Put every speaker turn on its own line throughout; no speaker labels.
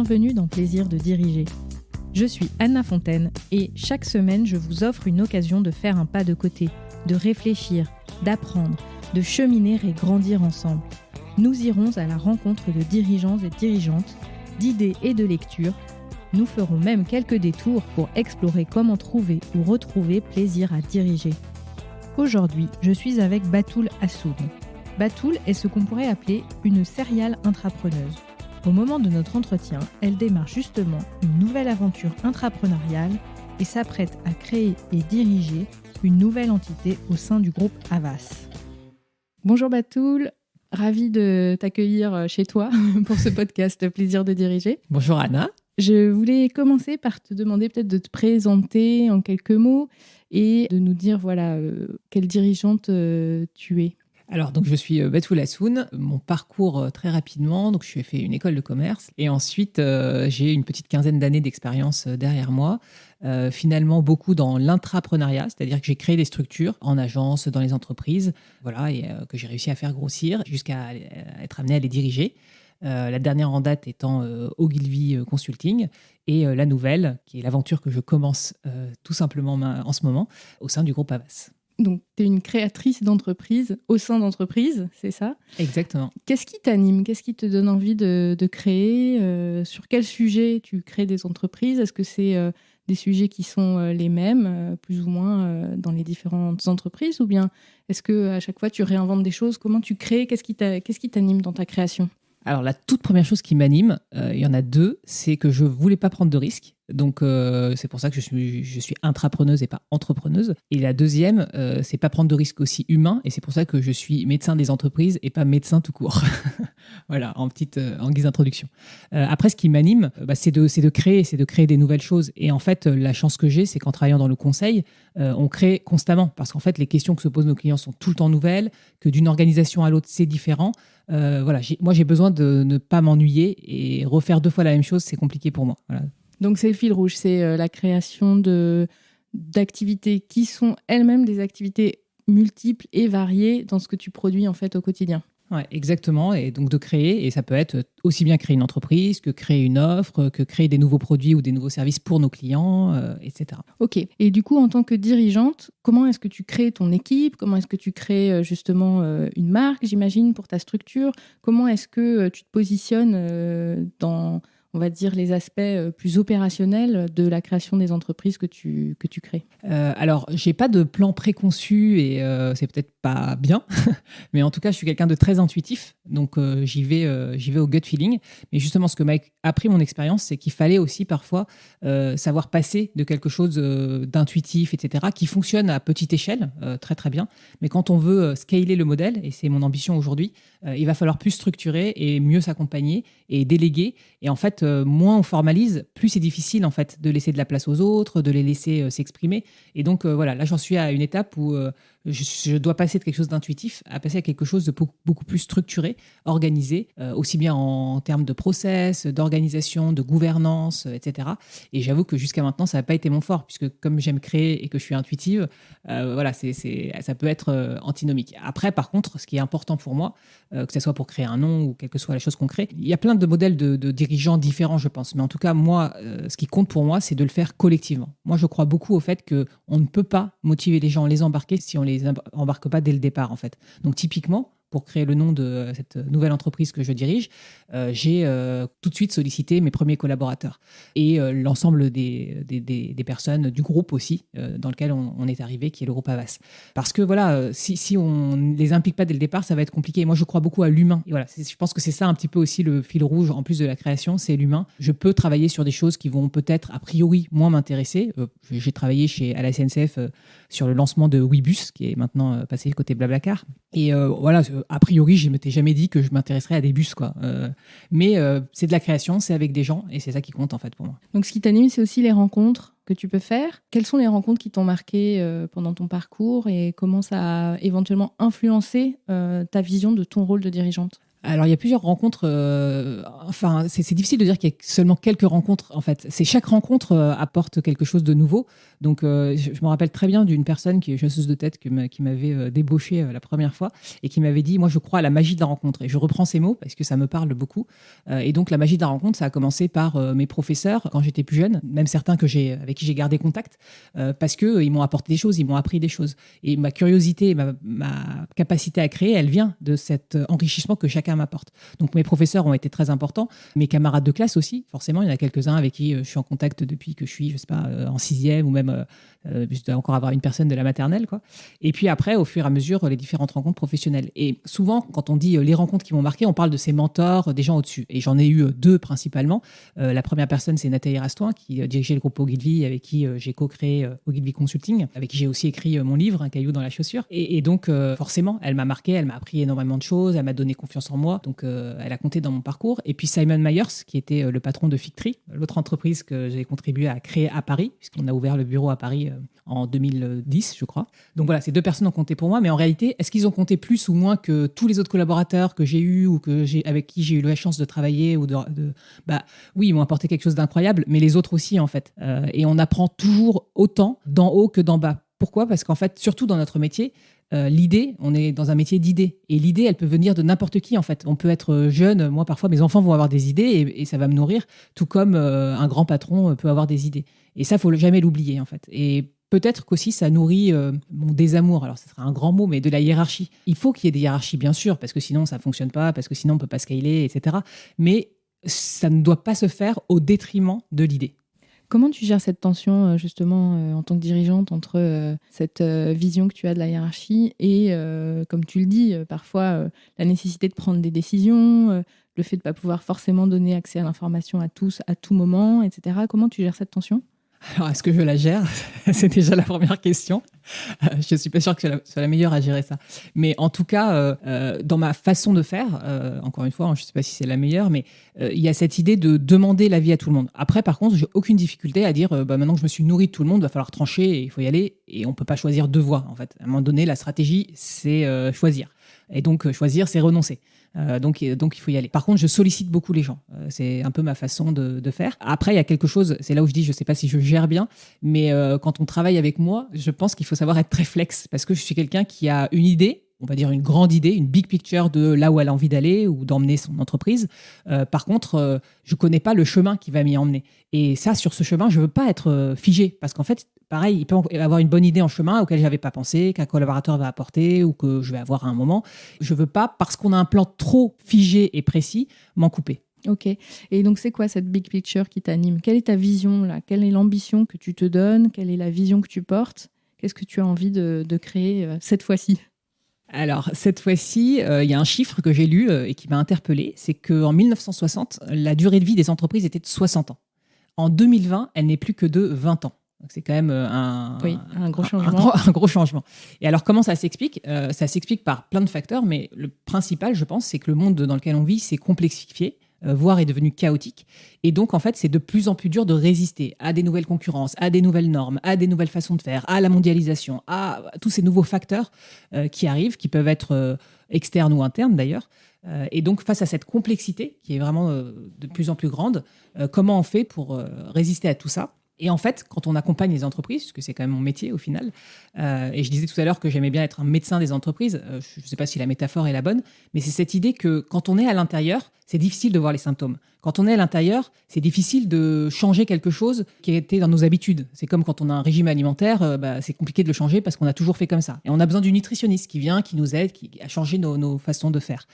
bienvenue dans Plaisir de diriger. Je suis Anna Fontaine et chaque semaine, je vous offre une occasion de faire un pas de côté, de réfléchir, d'apprendre, de cheminer et grandir ensemble. Nous irons à la rencontre de dirigeants et dirigeantes, d'idées et de lectures. Nous ferons même quelques détours pour explorer comment trouver ou retrouver plaisir à diriger. Aujourd'hui, je suis avec Batoul Hassoun. Batoul est ce qu'on pourrait appeler une serial intrapreneuse. Au moment de notre entretien, elle démarre justement une nouvelle aventure intrapreneuriale et s'apprête à créer et diriger une nouvelle entité au sein du groupe Havas. Bonjour Batoul, ravie de t'accueillir chez toi pour ce podcast Plaisir de diriger.
Bonjour Anna.
Je voulais commencer par te demander peut-être de te présenter en quelques mots et de nous dire quelle dirigeante tu es.
Alors, donc, je suis Batoul Hassoun. Mon parcours, très rapidement, donc j'ai fait une école de commerce et ensuite, j'ai une petite quinzaine d'années d'expérience derrière moi. Finalement, beaucoup dans l'intrapreneuriat, c'est-à-dire que j'ai créé des structures en agence, dans les entreprises, et que j'ai réussi à faire grossir jusqu'à être amené à les diriger. La dernière en date étant Ogilvy Consulting et la nouvelle, qui est l'aventure que je commence tout simplement en ce moment, au sein du groupe Havas.
Donc, tu es une créatrice d'entreprise au sein d'entreprise, c'est ça ?
Exactement.
Qu'est-ce qui t'anime ? Qu'est-ce qui te donne envie de créer ? Sur quel sujet tu crées des entreprises ? Est-ce que c'est des sujets qui sont les mêmes, plus ou moins, dans les différentes entreprises ? Ou bien est-ce qu'à chaque fois, tu réinventes des choses ? Comment tu crées ? Qu'est-ce qui t'anime dans ta création ?
Alors, la toute première chose qui m'anime, il y en a deux, c'est que je voulais pas prendre de risques. Donc, c'est pour ça que je suis intrapreneuse et pas entrepreneuse. Et la deuxième, c'est pas prendre de risques aussi humains. Et c'est pour ça que je suis médecin des entreprises et pas médecin tout court. Voilà, en guise d'introduction. Après, ce qui m'anime, c'est de créer des nouvelles choses. Et en fait, la chance que j'ai, c'est qu'en travaillant dans le conseil, on crée constamment. Parce qu'en fait, les questions que se posent nos clients sont tout le temps nouvelles, que d'une organisation à l'autre, c'est différent. Moi, j'ai besoin de ne pas m'ennuyer et refaire 2 fois la même chose, c'est compliqué pour moi. Voilà.
Donc, c'est le fil rouge, c'est la création d'activités qui sont elles-mêmes des activités multiples et variées dans ce que tu produis en fait au quotidien.
Ouais, exactement. Et donc de créer, et ça peut être aussi bien créer une entreprise que créer une offre, que créer des nouveaux produits ou des nouveaux services pour nos clients, etc.
Ok. Et du coup, en tant que dirigeante, comment est-ce que tu crées ton équipe ? Comment est-ce que tu crées justement une marque, j'imagine, pour ta structure ? Comment est-ce que tu te positionnes dans, on va dire, les aspects plus opérationnels de la création des entreprises que tu crées ?
Alors, j'ai pas de plan préconçu et c'est peut-être pas bien, mais en tout cas, je suis quelqu'un de très intuitif, donc j'y vais au gut feeling. Mais justement, ce que m'a appris mon expérience, c'est qu'il fallait aussi parfois savoir passer de quelque chose d'intuitif, etc., qui fonctionne à petite échelle, très très bien. Mais quand on veut scaler le modèle, et c'est mon ambition aujourd'hui, il va falloir plus structurer et mieux s'accompagner et déléguer. Et en fait, moins on formalise, plus c'est difficile en fait de laisser de la place aux autres, de les laisser s'exprimer. Et donc là j'en suis à une étape où je dois passer de quelque chose d'intuitif à passer à quelque chose de beaucoup plus structuré, organisé, aussi bien en termes de process, d'organisation, de gouvernance, etc. Et j'avoue que jusqu'à maintenant, ça n'a pas été mon fort, puisque comme j'aime créer et que je suis intuitive, ça peut être antinomique. Après, par contre, ce qui est important pour moi, que ce soit pour créer un nom ou quelle que soit la chose qu'on crée, il y a plein de modèles de dirigeants différents, je pense. Mais en tout cas, moi, ce qui compte pour moi, c'est de le faire collectivement. Moi, je crois beaucoup au fait qu'on ne peut pas motiver les gens, les embarquer si on les embarque pas dès le départ, en fait. Donc, typiquement, pour créer le nom de cette nouvelle entreprise que je dirige, j'ai tout de suite sollicité mes premiers collaborateurs et l'ensemble des personnes du groupe aussi dans lequel on est arrivé, qui est le groupe Havas. Parce que si on ne les implique pas dès le départ, ça va être compliqué. Moi, je crois beaucoup à l'humain. Et je pense que c'est ça un petit peu aussi le fil rouge, en plus de la création, c'est l'humain. Je peux travailler sur des choses qui vont peut-être a priori moins m'intéresser. J'ai travaillé à la SNCF sur le lancement de Ouibus, qui est maintenant passé côté Blablacar. Et a priori, je ne m'étais jamais dit que je m'intéresserais à des bus, quoi. Mais c'est de la création, c'est avec des gens, et c'est ça qui compte en fait pour moi.
Donc ce qui t'anime, c'est aussi les rencontres que tu peux faire. Quelles sont les rencontres qui t'ont marqué pendant ton parcours et comment ça a éventuellement influencé ta vision de ton rôle de dirigeante ?
Alors, il y a plusieurs rencontres. C'est difficile de dire qu'il y a seulement quelques rencontres. En fait, c'est chaque rencontre apporte quelque chose de nouveau. Donc, je me rappelle très bien d'une personne qui est chasseuse de tête qui m'avait débauché la première fois et qui m'avait dit, moi, je crois à la magie de la rencontre. Et je reprends ces mots parce que ça me parle beaucoup. Et donc, la magie de la rencontre, ça a commencé par mes professeurs quand j'étais plus jeune, même certains avec qui j'ai gardé contact, parce que ils m'ont apporté des choses, ils m'ont appris des choses. Et ma curiosité, ma capacité à créer, elle vient de cet enrichissement que chacun m'apporte. Donc mes professeurs ont été très importants, mes camarades de classe aussi, forcément, il y en a quelques-uns avec qui je suis en contact depuis que je suis, je sais pas, en sixième ou même je dois encore avoir une personne de la maternelle, quoi. Et puis après, au fur et à mesure, les différentes rencontres professionnelles. Et souvent, quand on dit les rencontres qui m'ont marqué, on parle de ces mentors, des gens au-dessus. Et j'en ai eu deux principalement. La première personne, c'est Nathalie Rastoin, qui dirigeait le groupe Ogilvy, avec qui j'ai co-créé Ogilvy Consulting, avec qui j'ai aussi écrit mon livre, Un caillou dans la chaussure. Et donc, forcément, elle m'a marqué, elle m'a appris énormément de choses, elle m'a donné confiance en moi. Donc, elle a compté dans mon parcours. Et puis Simon Myers, qui était le patron de Fictree, l'autre entreprise que j'ai contribué à créer à Paris, puisqu'on a ouvert le bureau à Paris en 2010, je crois. Donc voilà, ces deux personnes ont compté pour moi. Mais en réalité, est-ce qu'ils ont compté plus ou moins que tous les autres collaborateurs que j'ai eus ou avec qui j'ai eu la chance de travailler oui, ils m'ont apporté quelque chose d'incroyable, mais les autres aussi, en fait. Et on apprend toujours autant d'en haut que d'en bas. Pourquoi ? Parce qu'en fait, surtout dans notre métier, l'idée, on est dans un métier d'idées. Et l'idée, elle peut venir de n'importe qui, en fait. On peut être jeune. Moi, parfois, mes enfants vont avoir des idées et ça va me nourrir, tout comme un grand patron peut avoir des idées. Et ça, il ne faut jamais l'oublier, en fait. Et peut-être qu'aussi, ça nourrit mon désamour. Alors, ce serait un grand mot, mais de la hiérarchie. Il faut qu'il y ait des hiérarchies, bien sûr, parce que sinon, ça ne fonctionne pas, parce que sinon, on ne peut pas scaler, etc. Mais ça ne doit pas se faire au détriment de l'idée.
Comment tu gères cette tension, justement, en tant que dirigeante, entre cette vision que tu as de la hiérarchie et, comme tu le dis, parfois la nécessité de prendre des décisions, le fait de ne pas pouvoir forcément donner accès à l'information à tous, à tout moment, etc. Comment tu gères cette tension ?
Alors, est-ce que je la gère ? C'est déjà la première question. Je ne suis pas sûre que je sois la meilleure à gérer ça. Mais en tout cas, dans ma façon de faire, encore une fois, je ne sais pas si c'est la meilleure, mais il y a cette idée de demander l'avis à tout le monde. Après, par contre, j'ai aucune difficulté à dire, maintenant que je me suis nourri de tout le monde, il va falloir trancher et il faut y aller. Et on ne peut pas choisir deux voies, en fait. À un moment donné, la stratégie, c'est choisir. Et donc, choisir, c'est renoncer. Donc, il faut y aller. Par contre, je sollicite beaucoup les gens. C'est un peu ma façon de faire. Après, il y a quelque chose, c'est là où je dis, je ne sais pas si je gère bien, mais quand on travaille avec moi, je pense qu'il faut savoir être très flex parce que je suis quelqu'un qui a une idée, on va dire une grande idée, une big picture de là où elle a envie d'aller ou d'emmener son entreprise. Par contre, je ne connais pas le chemin qui va m'y emmener. Et ça, sur ce chemin, je ne veux pas être figé parce qu'en fait, pareil, il peut y avoir une bonne idée en chemin auquel je n'avais pas pensé, qu'un collaborateur va apporter ou que je vais avoir à un moment. Je ne veux pas, parce qu'on a un plan trop figé et précis, m'en couper.
Ok. Et donc, c'est quoi cette big picture qui t'anime ? Quelle est ta vision là ? Quelle est l'ambition que tu te donnes ? Quelle est la vision que tu portes ? Qu'est-ce que tu as envie de créer cette fois-ci ?
Alors, cette fois-ci, il y a un chiffre que j'ai lu et qui m'a interpellée, c'est qu'en 1960, la durée de vie des entreprises était de 60 ans. En 2020, elle n'est plus que de 20 ans. Donc c'est quand même un
gros changement.
Un gros changement. Et alors, comment ça s'explique ? Ça s'explique par plein de facteurs, mais le principal, je pense, c'est que le monde dans lequel on vit s'est complexifié, voire est devenu chaotique. Et donc, en fait, c'est de plus en plus dur de résister à des nouvelles concurrences, à des nouvelles normes, à des nouvelles façons de faire, à la mondialisation, à tous ces nouveaux facteurs qui arrivent, qui peuvent être externes ou internes d'ailleurs. Et donc, face à cette complexité qui est vraiment de plus en plus grande, comment on fait pour résister à tout ça ? Et en fait, quand on accompagne les entreprises, parce que c'est quand même mon métier au final, et je disais tout à l'heure que j'aimais bien être un médecin des entreprises, je ne sais pas si la métaphore est la bonne, mais c'est cette idée que quand on est à l'intérieur, c'est difficile de voir les symptômes. Quand on est à l'intérieur, c'est difficile de changer quelque chose qui était dans nos habitudes. C'est comme quand on a un régime alimentaire, c'est compliqué de le changer parce qu'on a toujours fait comme ça. Et on a besoin du nutritionniste qui vient, qui nous aide, à changer nos façons de faire.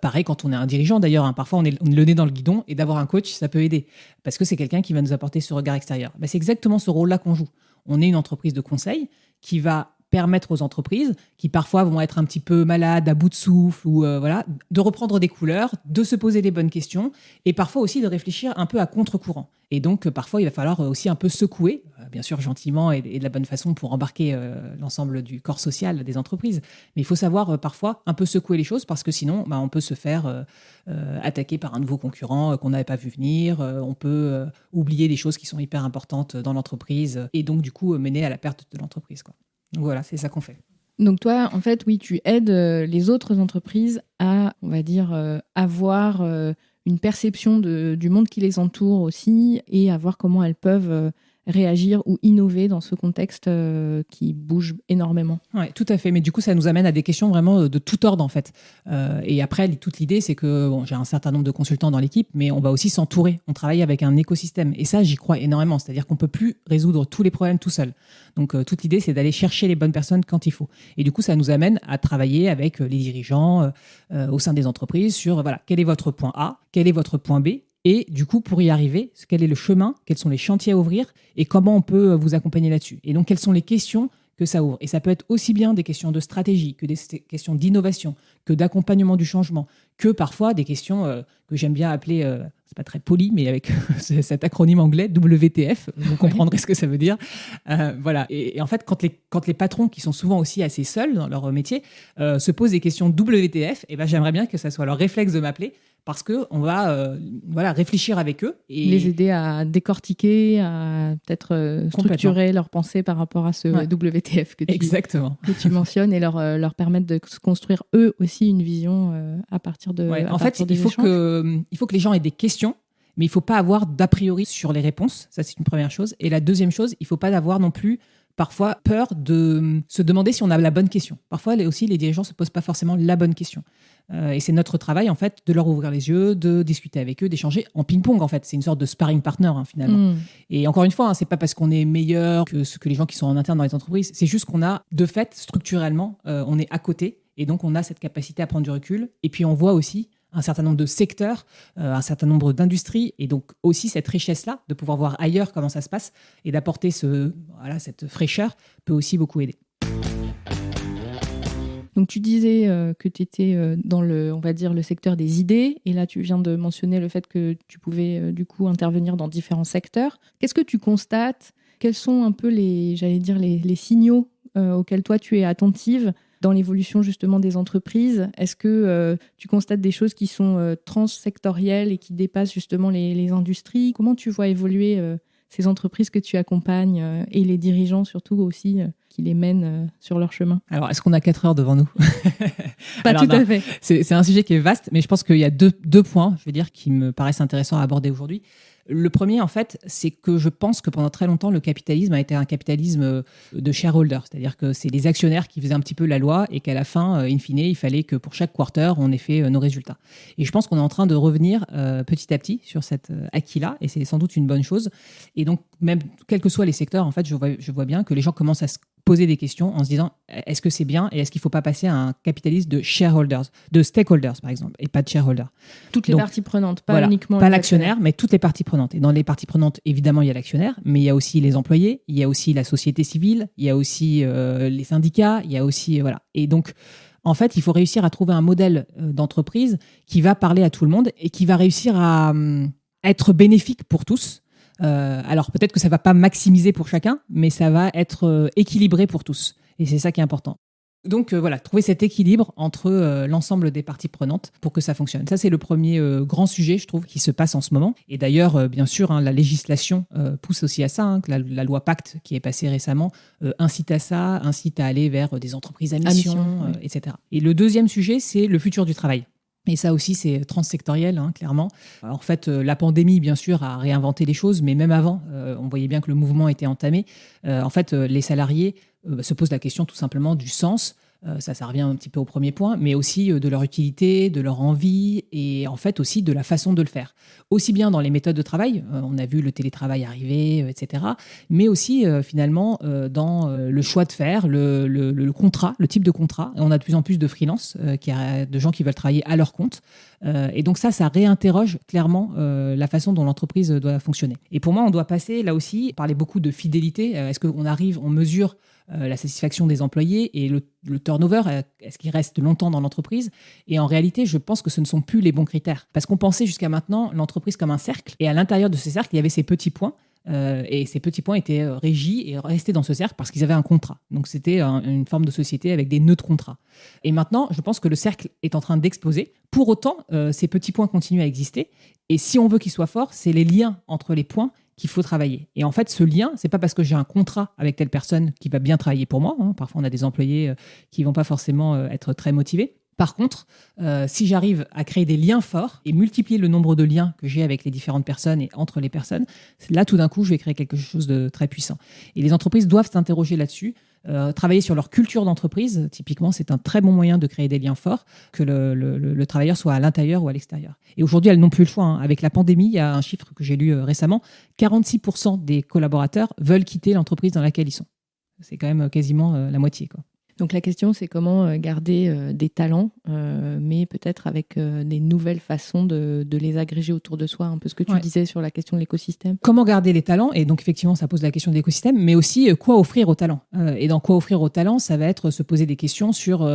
Pareil quand on est un dirigeant d'ailleurs, parfois on est le nez dans le guidon et d'avoir un coach, ça peut aider. Parce que c'est quelqu'un qui va nous apporter ce regard extérieur. C'est exactement ce rôle-là qu'on joue. On est une entreprise de conseil qui va permettre aux entreprises qui parfois vont être un petit peu malades, à bout de souffle, ou de reprendre des couleurs, de se poser les bonnes questions et parfois aussi de réfléchir un peu à contre-courant. Et donc parfois il va falloir aussi un peu secouer, bien sûr gentiment et de la bonne façon pour embarquer l'ensemble du corps social des entreprises. Mais il faut savoir parfois un peu secouer les choses parce que sinon on peut se faire attaquer par un nouveau concurrent qu'on n'avait pas vu venir, on peut oublier des choses qui sont hyper importantes dans l'entreprise et donc du coup mener à la perte de l'entreprise, quoi. Donc voilà, c'est ça qu'on fait.
Donc toi, en fait, oui, tu aides les autres entreprises à, on va dire, avoir une perception du monde qui les entoure aussi et à voir comment elles peuvent réagir ou innover dans ce contexte qui bouge énormément.
Oui, tout à fait. Mais du coup, ça nous amène à des questions vraiment de tout ordre, en fait. Et après, toute l'idée, c'est que j'ai un certain nombre de consultants dans l'équipe, mais on va aussi s'entourer. On travaille avec un écosystème. Et ça, j'y crois énormément. C'est-à-dire qu'on ne peut plus résoudre tous les problèmes tout seul. Donc, toute l'idée, c'est d'aller chercher les bonnes personnes quand il faut. Et du coup, ça nous amène à travailler avec les dirigeants au sein des entreprises sur, voilà, quel est votre point A, quel est votre point B. Et du coup, pour y arriver, quel est le chemin, quels sont les chantiers à ouvrir et comment on peut vous accompagner là-dessus. Et donc, quelles sont les questions que ça ouvre. Et ça peut être aussi bien des questions de stratégie, que des questions d'innovation, que d'accompagnement du changement, que parfois des questions que j'aime bien appeler, c'est pas très poli, mais avec cet acronyme anglais, WTF, vous comprendrez ce que ça veut dire. Voilà. Et en fait, quand les patrons, qui sont souvent aussi assez seuls dans leur métier, se posent des questions WTF, et ben, j'aimerais bien que ça soit leur réflexe de m'appeler, parce qu'on va réfléchir avec eux. Et
les aider à décortiquer, à peut-être structurer leur pensée par rapport à ce WTF que tu mentionnes et leur permettre de se construire eux aussi une vision à partir de
En fait, il faut que les gens aient des questions, mais il ne faut pas avoir d'a priori sur les réponses. Ça, c'est une première chose. Et la deuxième chose, il ne faut pas avoir non plus parfois peur de se demander si on a la bonne question. Parfois, aussi, les dirigeants ne se posent pas forcément la bonne question. Et c'est notre travail, en fait, de leur ouvrir les yeux, de discuter avec eux, d'échanger en ping-pong, en fait. C'est une sorte de sparring partner, finalement. Et encore une fois, c'est pas parce qu'on est meilleur que les gens qui sont en interne dans les entreprises. C'est juste qu'on a, de fait, structurellement, on est à côté. Et donc, on a cette capacité à prendre du recul. Et puis, on voit aussi un certain nombre de secteurs, un certain nombre d'industries, et donc aussi cette richesse-là, de pouvoir voir ailleurs comment ça se passe, et d'apporter cette fraîcheur, peut aussi beaucoup aider.
Donc tu disais que tu étais dans le secteur des idées, et là tu viens de mentionner le fait que tu pouvais du coup intervenir dans différents secteurs. Qu'est-ce que tu constates ? Quels sont un peu les signaux auxquels toi tu es attentive dans l'évolution justement des entreprises? Est-ce que tu constates des choses qui sont transsectorielles et qui dépassent justement les industries? Comment tu vois évoluer ces entreprises que tu accompagnes et les dirigeants surtout aussi qui les mènent sur leur chemin?
Alors, est-ce qu'on a 4 heures devant nous?
Pas tout à fait.
C'est un sujet qui est vaste, mais je pense qu'il y a deux points, je veux dire, qui me paraissent intéressants à aborder aujourd'hui. Le premier, en fait, c'est que je pense que pendant très longtemps, le capitalisme a été un capitalisme de shareholder. C'est-à-dire que c'est les actionnaires qui faisaient un petit peu la loi et qu'à la fin, in fine, il fallait que pour chaque quarter, on ait fait nos résultats. Et je pense qu'on est en train de revenir petit à petit sur cet acquis-là, et c'est sans doute une bonne chose. Et donc, même quels que soient les secteurs, en fait, je vois bien que les gens commencent à se poser des questions en se disant est-ce que c'est bien et est-ce qu'il ne faut pas passer à un capitalisme de shareholders, de stakeholders par exemple, et pas de shareholders.
Toutes les parties prenantes, pas uniquement
pas l'actionnaire, mais toutes les parties prenantes. Et dans les parties prenantes, évidemment, il y a l'actionnaire, mais il y a aussi les employés, il y a aussi la société civile, il y a aussi les syndicats, il y a aussi voilà. Et donc, en fait, il faut réussir à trouver un modèle d'entreprise qui va parler à tout le monde et qui va réussir à être bénéfique pour tous. Alors peut-être que ça ne va pas maximiser pour chacun, mais ça va être équilibré pour tous. Et c'est ça qui est important. Donc voilà, trouver cet équilibre entre l'ensemble des parties prenantes pour que ça fonctionne. Ça, c'est le premier grand sujet, je trouve, qui se passe en ce moment. Et d'ailleurs, bien sûr, la législation pousse aussi à ça. La loi Pacte, qui est passée récemment, incite à ça, incite à aller vers des entreprises à mission, etc. Et le deuxième sujet, c'est le futur du travail. Et ça aussi, c'est transsectoriel, clairement. En fait, la pandémie, bien sûr, a réinventé les choses, mais même avant, on voyait bien que le mouvement était entamé. En fait, les salariés se posent la question tout simplement du sens. Ça revient un petit peu au premier point, mais aussi de leur utilité, de leur envie et en fait aussi de la façon de le faire. Aussi bien dans les méthodes de travail, on a vu le télétravail arriver, etc., mais aussi finalement dans le choix de faire, le contrat, le type de contrat. Et on a de plus en plus de freelance, de gens qui veulent travailler à leur compte. Et donc ça réinterroge clairement la façon dont l'entreprise doit fonctionner. Et pour moi, on doit passer là aussi, parler beaucoup de fidélité. Est-ce qu'on mesure la satisfaction des employés et le turnover, est-ce qu'il reste longtemps dans l'entreprise? Et en réalité, je pense que ce ne sont plus les bons critères. Parce qu'on pensait jusqu'à maintenant l'entreprise comme un cercle, et à l'intérieur de ce cercle, il y avait ces petits points, et ces petits points étaient régis et restés dans ce cercle parce qu'ils avaient un contrat. Donc c'était une forme de société avec des nœuds de contrat. Et maintenant, je pense que le cercle est en train d'exploser. Pour autant, ces petits points continuent à exister. Et si on veut qu'ils soient forts, c'est les liens entre les points qu'il faut travailler. Et en fait, ce lien, c'est pas parce que j'ai un contrat avec telle personne qui va bien travailler pour moi. Parfois, on a des employés qui vont pas forcément être très motivés. Par contre, si j'arrive à créer des liens forts et multiplier le nombre de liens que j'ai avec les différentes personnes et entre les personnes, là, tout d'un coup, je vais créer quelque chose de très puissant. Et les entreprises doivent s'interroger là-dessus, travailler sur leur culture d'entreprise. Typiquement, c'est un très bon moyen de créer des liens forts, que le travailleur soit à l'intérieur ou à l'extérieur. Et aujourd'hui, elles n'ont plus le choix. Avec la pandémie, il y a un chiffre que j'ai lu récemment, 46% des collaborateurs veulent quitter l'entreprise dans laquelle ils sont. C'est quand même quasiment la moitié, quoi.
Donc la question, c'est comment garder des talents, mais peut-être avec des nouvelles façons de les agréger autour de soi, un peu ce que tu disais sur la question de l'écosystème.
Comment garder les talents? Et donc effectivement, ça pose la question de l'écosystème, mais aussi quoi offrir aux talents. Et dans quoi offrir aux talents, ça va être se poser des questions sur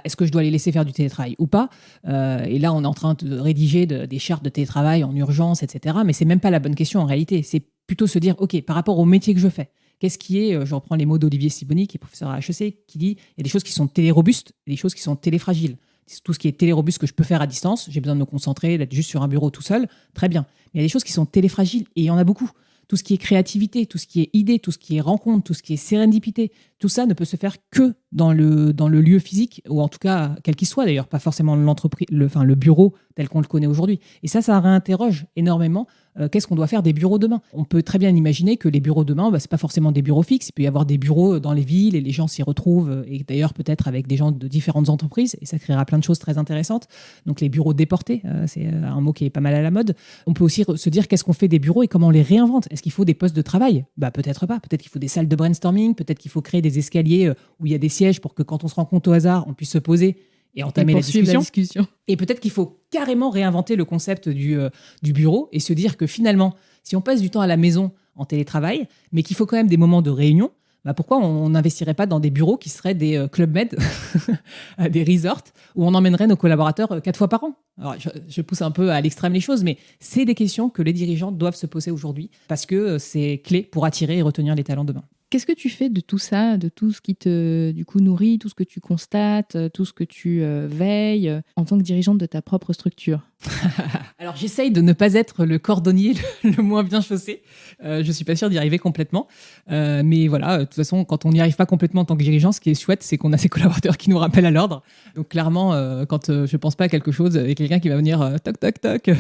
est-ce que je dois les laisser faire du télétravail ou pas? Et là, on est en train de rédiger des chartes de télétravail en urgence, etc. Mais c'est même pas la bonne question en réalité. C'est plutôt se dire, OK, par rapport au métier que je fais, qu'est-ce qui est, je reprends les mots d'Olivier Sibony, qui est professeur à HEC, qui dit il y a des choses qui sont télérobustes et des choses qui sont téléfragiles. Tout ce qui est télérobuste que je peux faire à distance, j'ai besoin de me concentrer, d'être juste sur un bureau tout seul, très bien. Mais il y a des choses qui sont téléfragiles et il y en a beaucoup. Tout ce qui est créativité, tout ce qui est idée, tout ce qui est rencontre, tout ce qui est sérendipité, tout ça ne peut se faire que dans le lieu physique, ou en tout cas, quel qu'il soit d'ailleurs, pas forcément l'entreprise, le bureau tel qu'on le connaît aujourd'hui. Et ça réinterroge énormément qu'est-ce qu'on doit faire des bureaux demain. On peut très bien imaginer que les bureaux demain, c'est pas forcément des bureaux fixes, il peut y avoir des bureaux dans les villes et les gens s'y retrouvent, et d'ailleurs peut-être avec des gens de différentes entreprises, et ça créera plein de choses très intéressantes. Donc les bureaux déportés, c'est un mot qui est pas mal à la mode. On peut aussi se dire qu'est-ce qu'on fait des bureaux et comment on les réinvente. Est-ce qu'il faut des postes de travail? Peut-être pas. Peut-être qu'il faut des salles de brainstorming, peut-être qu'il faut créer des escaliers où il y a des sièges pour que quand on se rencontre au hasard, on puisse se poser et entamer la discussion. Et peut-être qu'il faut carrément réinventer le concept du bureau et se dire que finalement, si on passe du temps à la maison en télétravail, mais qu'il faut quand même des moments de réunion, pourquoi on n'investirait pas dans des bureaux qui seraient des Club Med, des resorts, où on emmènerait nos collaborateurs 4 fois par an? Alors, je pousse un peu à l'extrême les choses, mais c'est des questions que les dirigeants doivent se poser aujourd'hui parce que c'est clé pour attirer et retenir les talents demain.
Qu'est-ce que tu fais de tout ça, de tout ce qui te nourrit, tout ce que tu constates, tout ce que tu veilles en tant que dirigeante de ta propre structure?
Alors, j'essaye de ne pas être le cordonnier le moins bien chaussé. Je suis pas sûre d'y arriver complètement. Mais voilà, de toute façon, quand on n'y arrive pas complètement en tant que dirigeant, ce qui est chouette, c'est qu'on a ces collaborateurs qui nous rappellent à l'ordre. Donc clairement, quand je pense pas à quelque chose, il y a quelqu'un qui va venir toc, toc, toc.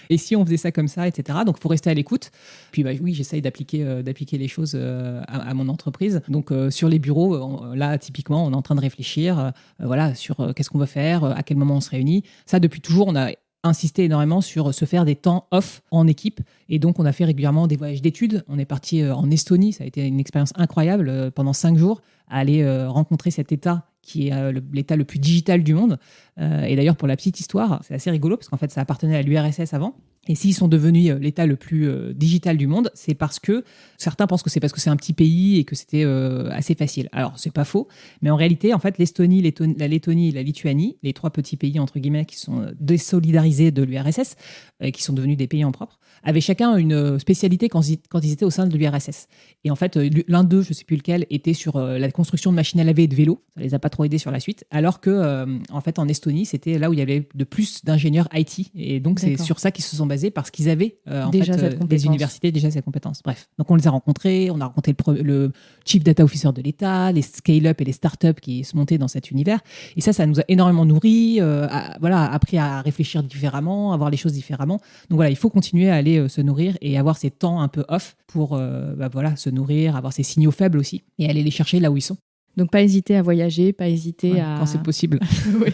Et si on faisait ça comme ça, etc. Donc, il faut rester à l'écoute. Puis oui, j'essaye d'appliquer les choses à mon entreprise. Donc, sur les bureaux, là, typiquement, on est en train de réfléchir sur qu'est-ce qu'on veut faire, à quel moment on se réunit. Ça, depuis toujours, on a insisté énormément sur se faire des temps off en équipe. Et donc, on a fait régulièrement des voyages d'études. On est parti en Estonie. Ça a été une expérience incroyable pendant 5 jours à aller rencontrer cet État qui est l'État le plus digital du monde. Et d'ailleurs, pour la petite histoire, c'est assez rigolo parce qu'en fait, ça appartenait à l'URSS avant. Et s'ils sont devenus l'État le plus digital du monde, c'est parce que certains pensent que c'est parce que c'est un petit pays et que c'était assez facile. Alors, c'est pas faux, mais en réalité, en fait, l'Estonie, la Lettonie et la Lituanie, les 3 petits pays entre guillemets qui sont désolidarisés de l'URSS, qui sont devenus des pays en propre, avaient chacun une spécialité quand ils étaient au sein de l'URSS. Et en fait, l'un d'eux, je sais plus lequel, était sur la construction de machines à laver et de vélos. Ça les a pas trop aidés sur la suite. Alors que, en fait, en Estonie, c'était là où il y avait de plus d'ingénieurs IT. Et donc, c'est sur ça qu'ils se sont basés parce qu'ils avaient des universités déjà cette compétence. Bref, donc on les a rencontrés, on a rencontré le Chief Data Officer de l'État, les scale-up et les start-up qui se montaient dans cet univers. Et ça nous a énormément nourris, appris à réfléchir différemment, à voir les choses différemment. Donc voilà, il faut continuer à aller se nourrir et avoir ces temps un peu off pour se nourrir, avoir ces signaux faibles aussi et aller les chercher là où ils sont.
Donc, pas hésiter à voyager, pas hésiter à...
Quand c'est possible.
Oui,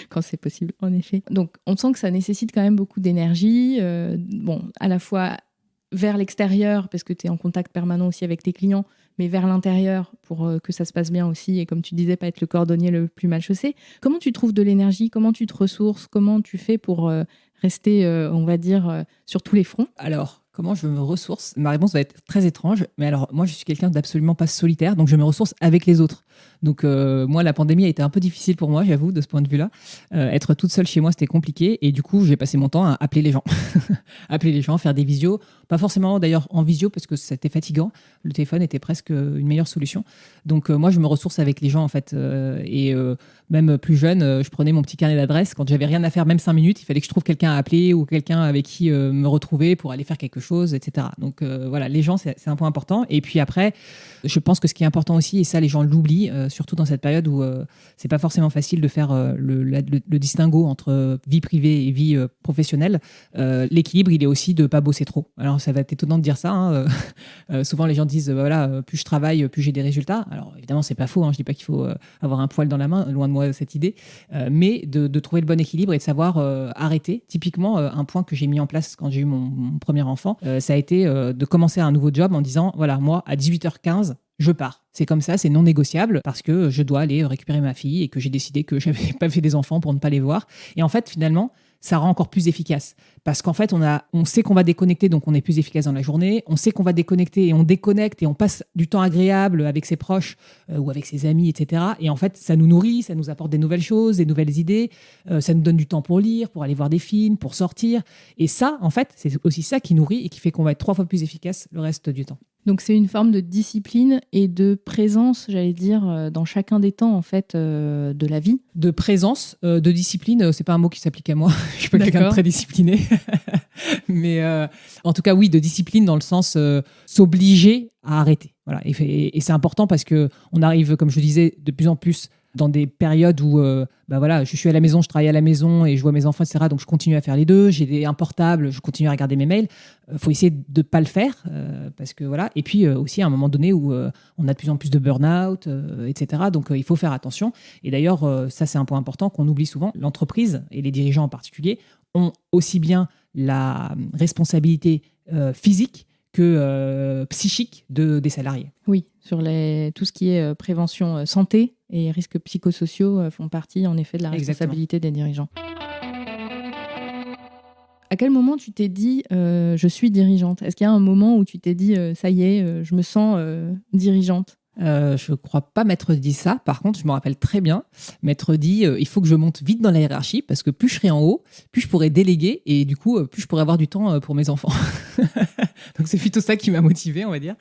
quand c'est possible, en effet. Donc, on sent que ça nécessite quand même beaucoup d'énergie. À la fois vers l'extérieur, parce que tu es en contact permanent aussi avec tes clients, mais vers l'intérieur pour que ça se passe bien aussi. Et comme tu disais, pas être le cordonnier le plus mal chaussé. Comment tu trouves de l'énergie? Comment tu te ressources? Comment tu fais pour rester, on va dire, sur tous les fronts?
Alors, comment je me ressource? Ma réponse va être très étrange, mais alors moi je suis quelqu'un d'absolument pas solitaire, donc je me ressource avec les autres. Donc moi la pandémie a été un peu difficile pour moi, j'avoue, de ce point de vue-là. Être toute seule chez moi c'était compliqué et du coup j'ai passé mon temps à appeler les gens. Appeler les gens, faire des visios, pas forcément d'ailleurs en visio parce que c'était fatigant, le téléphone était presque une meilleure solution. Donc moi je me ressource avec les gens en fait même plus jeune, je prenais mon petit carnet d'adresses quand j'avais rien à faire, même 5 minutes, il fallait que je trouve quelqu'un à appeler ou quelqu'un avec qui me retrouver pour aller faire quelque chose, etc. Donc voilà, les gens, c'est un point important. Et puis après, je pense que ce qui est important aussi, et ça les gens l'oublient, surtout dans cette période où c'est pas forcément facile de faire le distinguo entre vie privée et vie professionnelle, l'équilibre, il est aussi de pas bosser trop. Alors ça va être étonnant de dire ça, hein. Souvent les gens disent voilà, plus je travaille, plus j'ai des résultats. Alors évidemment, c'est pas faux, hein. Je dis pas qu'il faut avoir un poil dans la main, loin de moi cette idée, mais de trouver le bon équilibre et de savoir arrêter. Typiquement, un point que j'ai mis en place quand j'ai eu mon premier enfant, ça a été de commencer un nouveau job en disant voilà, moi à 18h15 je pars. C'est comme ça, c'est non négociable parce que je dois aller récupérer ma fille et que j'ai décidé que j'avais pas fait des enfants pour ne pas les voir. Et en fait, finalement, ça rend encore plus efficace. Parce qu'en fait, on sait qu'on va déconnecter, donc on est plus efficace dans la journée. On sait qu'on va déconnecter et on déconnecte et on passe du temps agréable avec ses proches ou avec ses amis, etc. Et en fait, ça nous nourrit, ça nous apporte des nouvelles choses, des nouvelles idées. Ça nous donne du temps pour lire, pour aller voir des films, pour sortir. Et ça, en fait, c'est aussi ça qui nourrit et qui fait qu'on va être 3 fois plus efficace le reste du temps.
Donc c'est une forme de discipline et de présence, j'allais dire, dans chacun des temps en fait de la vie.
De présence, de discipline, c'est pas un mot qui s'applique à moi. Je suis pas quelqu'un de très discipliné. Mais en tout cas, oui, de discipline dans le sens s'obliger à arrêter. Voilà. Et c'est important parce que on arrive, comme je le disais, de plus en plus dans des périodes où voilà, je suis à la maison, je travaille à la maison et je vois mes enfants, etc. Donc je continue à faire les deux. J'ai un portable, je continue à regarder mes mails. Faut essayer de ne pas le faire parce que voilà. Et puis aussi à un moment donné où on a de plus en plus de burn-out, etc. Donc il faut faire attention. Et d'ailleurs, ça c'est un point important qu'on oublie souvent. L'entreprise et les dirigeants en particulier ont aussi bien la responsabilité physique que psychique des salariés.
Oui, sur tout ce qui est prévention santé et risques psychosociaux font partie en effet de la responsabilité des dirigeants. À quel moment tu t'es dit je suis dirigeante ? Est-ce qu'il y a un moment où tu t'es dit ça y est, je me sens dirigeante ?
Je crois pas m'être dit ça. Par contre, je me rappelle très bien m'être dit il faut que je monte vite dans la hiérarchie parce que plus je serai en haut, plus je pourrai déléguer et du coup, plus je pourrai avoir du temps pour mes enfants. Donc c'est plutôt ça qui m'a motivée, on va dire.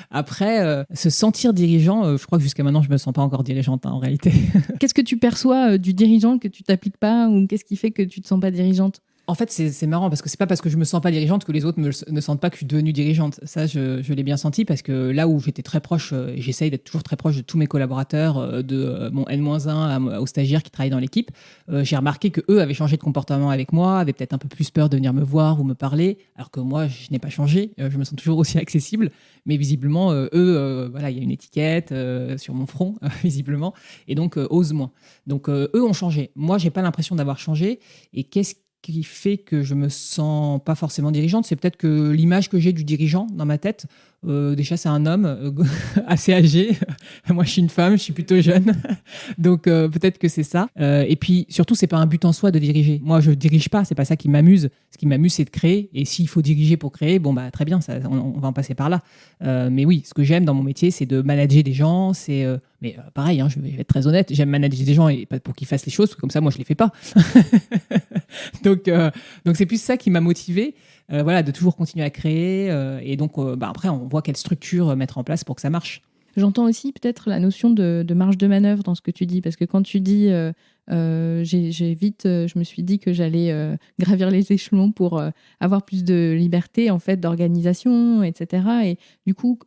Après, se sentir dirigeant, je crois que jusqu'à maintenant, je me sens pas encore dirigeante en réalité.
Qu'est-ce que tu perçois du dirigeant que tu t'appliques pas ou qu'est-ce qui fait que tu te sens pas dirigeante ?
En fait, c'est marrant parce que c'est pas parce que je me sens pas dirigeante que les autres ne sentent pas que je suis devenue dirigeante. Ça, je l'ai bien senti parce que là où j'étais très proche, et j'essaye d'être toujours très proche de tous mes collaborateurs, de mon N-1 aux stagiaires qui travaillent dans l'équipe, j'ai remarqué que eux avaient changé de comportement avec moi, avaient peut-être un peu plus peur de venir me voir ou me parler, alors que moi, je n'ai pas changé. Je me sens toujours aussi accessible, mais visiblement, eux, voilà, il y a une étiquette sur mon front, visiblement, et donc osent moins. Donc eux ont changé. Moi, j'ai pas l'impression d'avoir changé. Et qu'est-ce qui fait que je me sens pas forcément dirigeante, c'est peut-être que l'image que j'ai du dirigeant dans ma tête, déjà c'est un homme assez âgé, moi je suis une femme, je suis plutôt jeune, donc peut-être que c'est ça. Et puis surtout c'est pas un but en soi de diriger. Moi je dirige pas, c'est pas ça qui m'amuse. Ce qui m'amuse c'est de créer, et s'il faut diriger pour créer, bon bah très bien, ça, on va en passer par là. Mais oui, ce que j'aime dans mon métier c'est de manager des gens, c'est mais pareil, hein, je vais être très honnête, j'aime manager des gens et pas pour qu'ils fassent les choses, parce que comme ça moi je les fais pas. Donc c'est plus ça qui m'a motivé, voilà, de toujours continuer à créer. Et donc après, on voit quelle structure mettre en place pour que ça marche.
J'entends aussi peut-être la notion de marge de manœuvre dans ce que tu dis, parce que quand tu dis je me suis dit que j'allais gravir les échelons pour avoir plus de liberté en fait d'organisation, etc. Et du coup,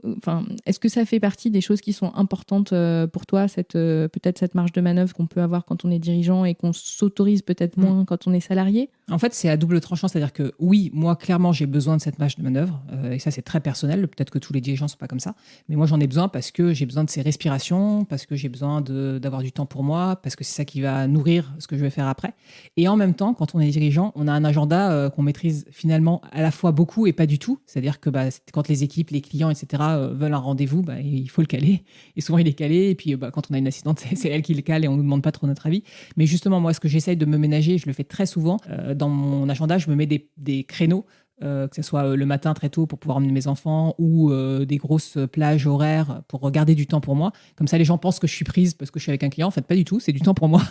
est-ce que ça fait partie des choses qui sont importantes pour toi, peut-être cette marge de manœuvre qu'on peut avoir quand on est dirigeant et qu'on s'autorise peut-être moins quand on est salarié ?
En fait, c'est à double tranchant, c'est-à-dire que oui, moi clairement j'ai besoin de cette marge de manœuvre, et ça c'est très personnel. Peut-être que tous les dirigeants sont pas comme ça, mais moi j'en ai besoin parce que j'ai besoin de ces respirations, parce que j'ai besoin d'avoir du temps pour moi, parce que c'est ça qui va nourrir ce que je vais faire après. Et en même temps, quand on est dirigeant, on a un agenda qu'on maîtrise finalement à la fois beaucoup et pas du tout. C'est-à-dire que quand les équipes, les clients, etc. veulent un rendez-vous, il faut le caler. Et souvent, il est calé. Et puis, quand on a une assistante, c'est elle qui le cale et on ne nous demande pas trop notre avis. Mais justement, moi, ce que j'essaye de me ménager, je le fais très souvent, dans mon agenda, je me mets des créneaux, que ce soit le matin très tôt pour pouvoir emmener mes enfants ou des grosses plages horaires pour garder du temps pour moi. Comme ça, les gens pensent que je suis prise parce que je suis avec un client. En fait, pas du tout, c'est du temps pour moi.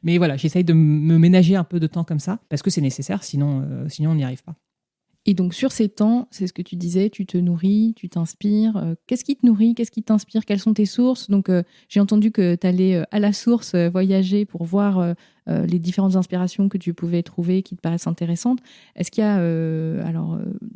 Mais voilà, j'essaye de me ménager un peu de temps comme ça parce que c'est nécessaire, sinon on n'y arrive pas.
Et donc sur ces temps, c'est ce que tu disais, tu te nourris, tu t'inspires. Qu'est-ce qui te nourrit? Qu'est-ce qui t'inspire? Quelles sont tes sources? Donc j'ai entendu que tu allais à la source voyager pour voir les différentes inspirations que tu pouvais trouver qui te paraissent intéressantes. Est-ce qu'il y a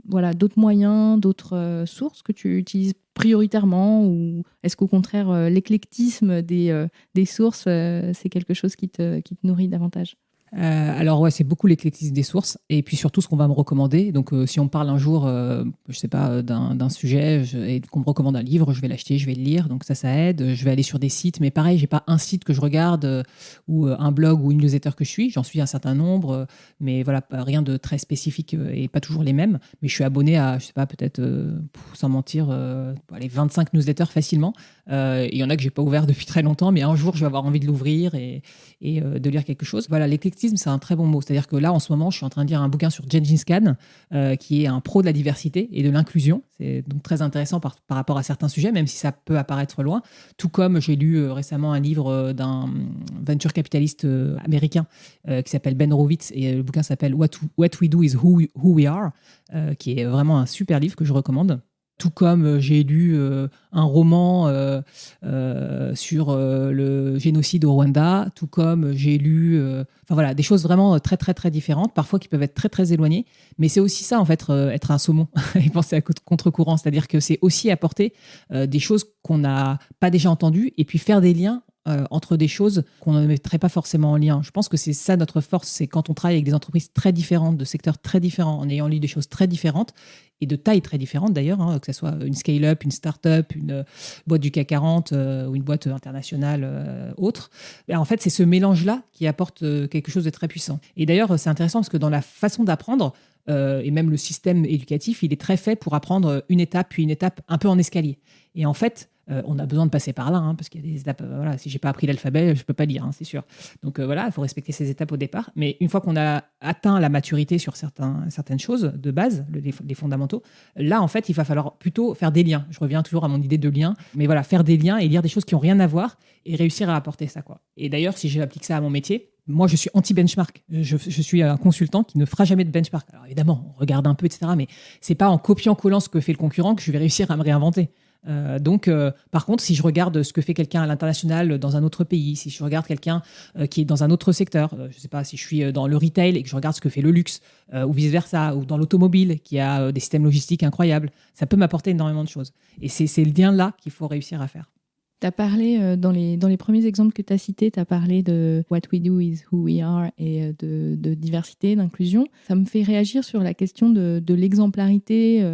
voilà, d'autres moyens, d'autres sources que tu utilises prioritairement, ou est-ce qu'au contraire l'éclectisme des sources c'est quelque chose qui te nourrit davantage?
Alors ouais, c'est beaucoup l'éclectisme des sources et puis surtout ce qu'on va me recommander. Donc si on me parle un jour, je sais pas, d'un sujet et qu'on me recommande un livre, je vais l'acheter, je vais le lire. Donc ça aide. Je vais aller sur des sites, mais pareil, j'ai pas un site que je regarde ou un blog ou une newsletter que je suis. J'en suis un certain nombre, mais voilà, rien de très spécifique et pas toujours les mêmes. Mais je suis abonné à, je sais pas, peut-être sans mentir, les 25 newsletters facilement. Il y en a que j'ai pas ouvert depuis très longtemps, mais un jour je vais avoir envie de l'ouvrir et de lire quelque chose. Voilà, l'éclectisme, c'est un très bon mot. C'est-à-dire que là, en ce moment, je suis en train de lire un bouquin sur Gengis Khan, qui est un pro de la diversité et de l'inclusion. C'est donc très intéressant par rapport à certains sujets, même si ça peut apparaître loin. Tout comme j'ai lu récemment un livre d'un venture capitaliste américain qui s'appelle Ben Horowitz, et le bouquin s'appelle What We Do is Who We Are, qui est vraiment un super livre que je recommande. Tout comme j'ai lu un roman sur le génocide au Rwanda, tout comme j'ai lu des choses vraiment très très très différentes, parfois qui peuvent être très très éloignées, mais c'est aussi ça en fait, être un saumon et penser à contre-courant, c'est-à-dire que c'est aussi apporter des choses qu'on n'a pas déjà entendues et puis faire des liens entre des choses qu'on ne mettrait pas forcément en lien. Je pense que c'est ça notre force, c'est quand on travaille avec des entreprises très différentes, de secteurs très différents, en ayant lu des choses très différentes, et de tailles très différentes d'ailleurs, que ce soit une scale-up, une start-up, une boîte du CAC 40 ou une boîte internationale autre. Et en fait, c'est ce mélange-là qui apporte quelque chose de très puissant. Et d'ailleurs, c'est intéressant parce que dans la façon d'apprendre, et même le système éducatif, il est très fait pour apprendre une étape, puis une étape un peu en escalier. Et en fait, on a besoin de passer par là, parce qu'il y a des étapes. Voilà, si j'ai pas appris l'alphabet, je peux pas lire, c'est sûr. Donc voilà, il faut respecter ces étapes au départ. Mais une fois qu'on a atteint la maturité sur certaines choses de base, les fondamentaux, là en fait, il va falloir plutôt faire des liens. Je reviens toujours à mon idée de lien, mais voilà, faire des liens et lire des choses qui ont rien à voir et réussir à apporter ça, quoi. Et d'ailleurs, si j'applique ça à mon métier, moi, je suis anti-benchmark. Je suis un consultant qui ne fera jamais de benchmark. Alors évidemment, on regarde un peu, etc. Mais c'est pas en copiant-collant ce que fait le concurrent que je vais réussir à me réinventer. Donc, par contre, si je regarde ce que fait quelqu'un à l'international dans un autre pays, si je regarde quelqu'un qui est dans un autre secteur, je sais pas, si je suis dans le retail et que je regarde ce que fait le luxe ou vice-versa, ou dans l'automobile qui a des systèmes logistiques incroyables, ça peut m'apporter énormément de choses. Et c'est le lien-là qu'il faut réussir à faire.
Tu as parlé, dans les premiers exemples que tu as cités, tu as parlé de What We Do is Who We Are et de diversité, d'inclusion. Ça me fait réagir sur la question de l'exemplarité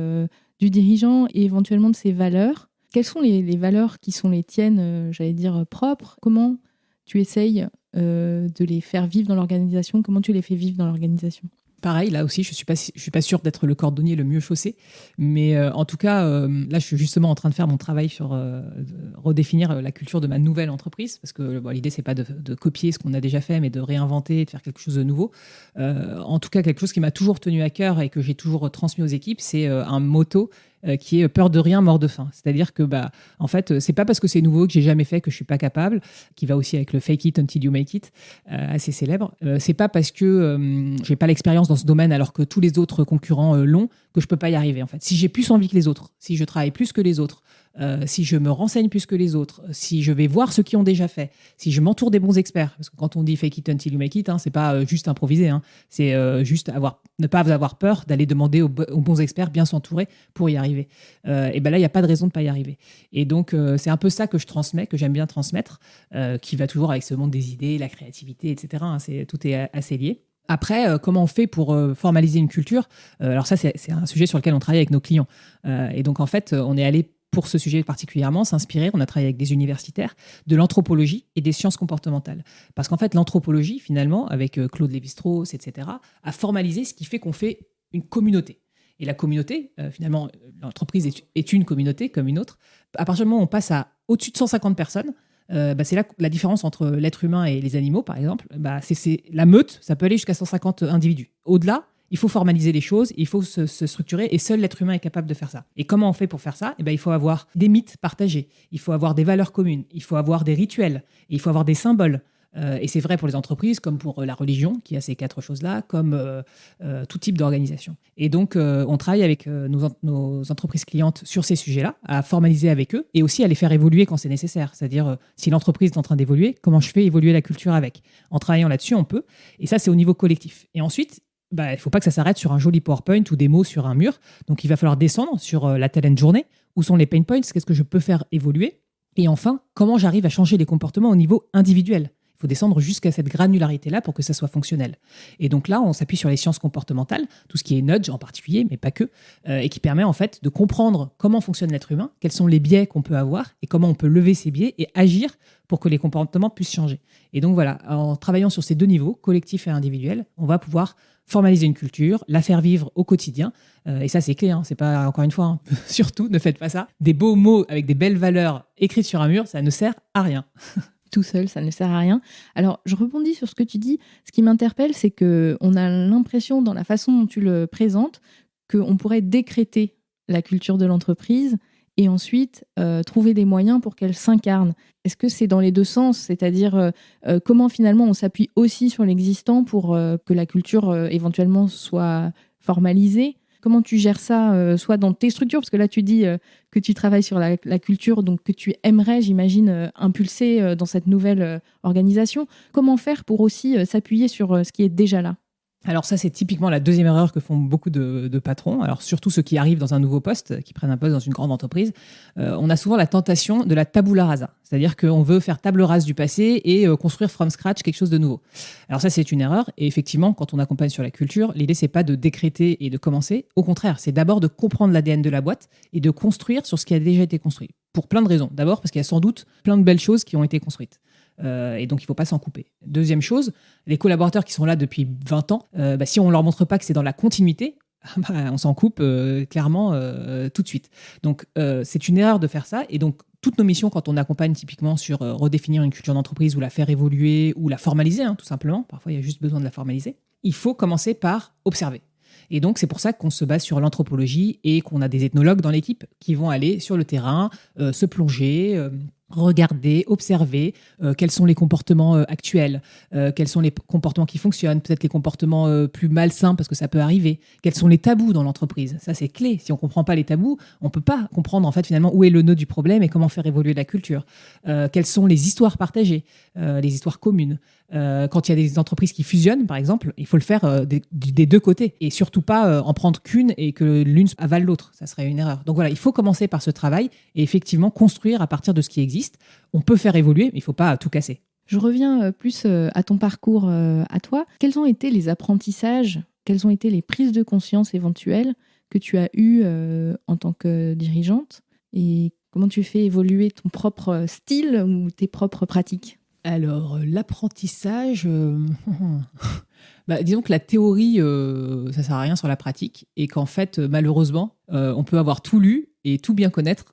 du dirigeant et éventuellement de ses valeurs. Quelles sont les valeurs qui sont les tiennes, j'allais dire, propres? Comment tu essayes de les faire vivre dans l'organisation? Comment tu les fais vivre dans l'organisation?
Pareil, là aussi, je suis pas sûre d'être le cordonnier le mieux chaussé, mais en tout cas, là, je suis justement en train de faire mon travail sur redéfinir la culture de ma nouvelle entreprise, parce que l'idée, c'est pas de copier ce qu'on a déjà fait, mais de réinventer, de faire quelque chose de nouveau. En tout cas, quelque chose qui m'a toujours tenu à cœur et que j'ai toujours transmis aux équipes, c'est un motto qui est peur de rien, mort de faim. C'est-à-dire que, en fait, c'est pas parce que c'est nouveau que j'ai jamais fait que je suis pas capable, qui va aussi avec le fake it until you make it, assez célèbre. C'est pas parce que j'ai pas l'expérience dans ce domaine alors que tous les autres concurrents l'ont que je peux pas y arriver, en fait. Si j'ai plus envie que les autres, si je travaille plus que les autres, si je me renseigne plus que les autres, si je vais voir ceux qui ont déjà fait, si je m'entoure des bons experts, parce que quand on dit fake it until you make it, c'est pas juste improviser, c'est juste ne pas avoir peur d'aller demander aux bons experts, bien s'entourer pour y arriver. Et là, il n'y a pas de raison de ne pas y arriver. Et donc, c'est un peu ça que je transmets, que j'aime bien transmettre, qui va toujours avec ce monde des idées, la créativité, etc. Tout est assez lié. Après, comment on fait pour formaliser une culture? Alors ça, c'est un sujet sur lequel on travaille avec nos clients. Et donc, en fait, on est allé pour ce sujet particulièrement, s'inspirer, on a travaillé avec des universitaires, de l'anthropologie et des sciences comportementales. Parce qu'en fait, l'anthropologie, finalement, avec Claude Lévi-Strauss, etc., a formalisé ce qui fait qu'on fait une communauté. Et la communauté, finalement, l'entreprise est une communauté comme une autre. À partir du moment où on passe à au-dessus de 150 personnes, c'est là la différence entre l'être humain et les animaux, par exemple. C'est la meute, ça peut aller jusqu'à 150 individus. Au-delà, il faut formaliser les choses, il faut se structurer, et seul l'être humain est capable de faire ça. Et comment on fait pour faire ça? Il faut avoir des mythes partagés, il faut avoir des valeurs communes, il faut avoir des rituels, et il faut avoir des symboles. Et c'est vrai pour les entreprises, comme pour la religion, qui a ces 4 choses-là, comme tout type d'organisation. Et donc, on travaille avec nos entreprises clientes sur ces sujets-là, à formaliser avec eux et aussi à les faire évoluer quand c'est nécessaire. C'est-à-dire, si l'entreprise est en train d'évoluer, comment je fais évoluer la culture avec ? En travaillant là-dessus, on peut. Et ça, c'est au niveau collectif. Et ensuite, il ne faut pas que ça s'arrête sur un joli PowerPoint ou des mots sur un mur. Donc, il va falloir descendre sur la talent journée. Où sont les pain points ? Qu'est-ce que je peux faire évoluer ? Et enfin, comment j'arrive à changer les comportements au niveau individuel ? Il faut descendre jusqu'à cette granularité-là pour que ça soit fonctionnel. Et donc là, on s'appuie sur les sciences comportementales, tout ce qui est nudge en particulier, mais pas que, et qui permet en fait de comprendre comment fonctionne l'être humain, quels sont les biais qu'on peut avoir et comment on peut lever ces biais et agir pour que les comportements puissent changer. Et donc voilà, en travaillant sur ces 2 niveaux, collectif et individuel, on va pouvoir formaliser une culture, la faire vivre au quotidien. Et ça, c'est clé. C'est pas, encore une fois, surtout, ne faites pas ça. Des beaux mots avec des belles valeurs écrites sur un mur, ça ne sert à rien.
Tout seul, ça ne sert à rien. Alors, je rebondis sur ce que tu dis. Ce qui m'interpelle, c'est qu'on a l'impression, dans la façon dont tu le présentes, qu'on pourrait décréter la culture de l'entreprise et ensuite trouver des moyens pour qu'elle s'incarne. Est-ce que c'est dans les 2 sens ? C'est-à-dire, comment finalement on s'appuie aussi sur l'existant pour que la culture éventuellement soit formalisée ? Comment tu gères ça, soit dans tes structures, parce que là tu dis que tu travailles sur la culture, donc que tu aimerais, j'imagine, impulser dans cette nouvelle organisation. Comment faire pour aussi s'appuyer sur ce qui est déjà là ?
Alors ça, c'est typiquement la 2e erreur que font beaucoup de patrons. Alors surtout ceux qui arrivent dans un nouveau poste, qui prennent un poste dans une grande entreprise. On a souvent la tentation de la tabula rasa. C'est-à-dire qu'on veut faire table rase du passé et construire from scratch quelque chose de nouveau. Alors ça, c'est une erreur. Et effectivement, quand on accompagne sur la culture, l'idée, c'est pas de décréter et de commencer. Au contraire, c'est d'abord de comprendre l'ADN de la boîte et de construire sur ce qui a déjà été construit. Pour plein de raisons. D'abord, parce qu'il y a sans doute plein de belles choses qui ont été construites. Et donc, il ne faut pas s'en couper. Deuxième chose, les collaborateurs qui sont là depuis 20 ans, si on ne leur montre pas que c'est dans la continuité, on s'en coupe clairement tout de suite. Donc, c'est une erreur de faire ça. Et donc, toutes nos missions, quand on accompagne typiquement sur redéfinir une culture d'entreprise ou la faire évoluer ou la formaliser, tout simplement, parfois il y a juste besoin de la formaliser, il faut commencer par observer. Et donc, c'est pour ça qu'on se base sur l'anthropologie et qu'on a des ethnologues dans l'équipe qui vont aller sur le terrain, se plonger, regarder, observer quels sont les comportements actuels, quels sont les comportements qui fonctionnent, peut-être les comportements plus malsains parce que ça peut arriver, quels sont les tabous dans l'entreprise. Ça, c'est clé. Si on ne comprend pas les tabous, on ne peut pas comprendre en fait finalement où est le nœud du problème et comment faire évoluer la culture. Quelles sont les histoires partagées, les histoires communes. Quand il y a des entreprises qui fusionnent, par exemple, il faut le faire des 2 côtés et surtout pas en prendre qu'une et que l'une avale l'autre. Ça serait une erreur. Donc voilà, il faut commencer par ce travail et effectivement construire à partir de ce qui existe. On peut faire évoluer, mais il ne faut pas tout casser.
Je reviens plus à ton parcours à toi. Quels ont été les apprentissages, quelles ont été les prises de conscience éventuelles que tu as eues en tant que dirigeante et comment tu fais évoluer ton propre style ou tes propres pratiques ?
Alors, l'apprentissage, disons que la théorie, ça sert à rien sur la pratique et qu'en fait, malheureusement, on peut avoir tout lu et tout bien connaître,